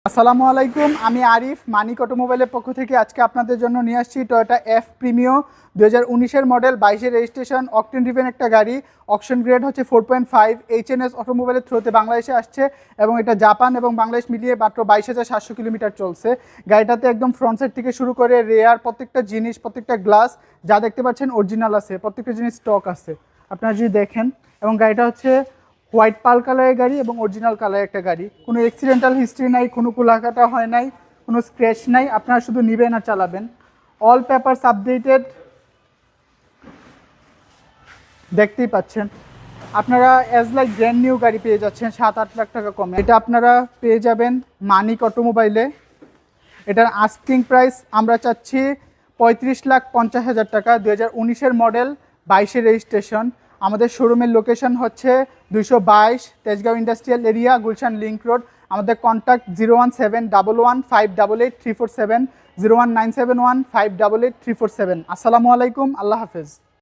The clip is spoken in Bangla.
আসসালামু আলাইকুম, আমি আরিফ মানিক অটোমোবাইলের পক্ষ থেকে আজকে আপনাদের জন্য নিয়ে আসছি টয়োটা এফ প্রিমিও 2019-এর মডেল, 22-এর রেজিস্ট্রেশন, অকটেন ড্রিভেন একটা গাড়ি। অকশন গ্রেড হচ্ছে 4.5। এইচএনএস অটোমোবাইলের থ্রুতে বাংলাদেশে আসছে এবং এটা জাপান এবং বাংলাদেশ মিলিয়ে মাত্র 22,700 কিলোমিটার চলছে। গাড়িটাতে একদম ফ্রন্ট সাইড থেকে শুরু করে রেয়ার প্রত্যেকটা জিনিস, প্রত্যেকটা গ্লাস যা দেখতে পাচ্ছেন অরিজিনাল আছে, প্রত্যেকটা জিনিস স্টক আছে আপনারা যদি দেখেন। এবং গাড়িটা হচ্ছে হোয়াইট পাল কালারের গাড়ি এবং অরিজিনাল কালারের একটা গাড়ি। কোনো অ্যাক্সিডেন্টাল হিস্ট্রি নাই, কোনো কুলাকাটা হয় নাই, কোনো স্ক্র্যাচ নাই। আপনারা শুধু নেবেন আর চালাবেন। অল পেপারস আপডেটেড, দেখতেই পাচ্ছেন। আপনারা অ্যাজ লাইক ব্র্যান্ড নিউ গাড়ি পেয়ে যাচ্ছেন 7-8 লাখ টাকা কমে। এটা আপনারা পেয়ে যাবেন মানিক অটোমোবাইলে। এটার আস্কিং প্রাইস আমরা চাচ্ছি 35,50,000 টাকা। 2019-এর মডেল, 22-এর রেজিস্ট্রেশন। আমাদের শোরুমের লোকেশন হচ্ছে 222 Tejgaon industrial area, Gulshan link road. আমাদের কন্ট্যাক্ট 01711588347, 01971588347। আসসালামু আলাইকুম, আল্লাহ হাফেজ।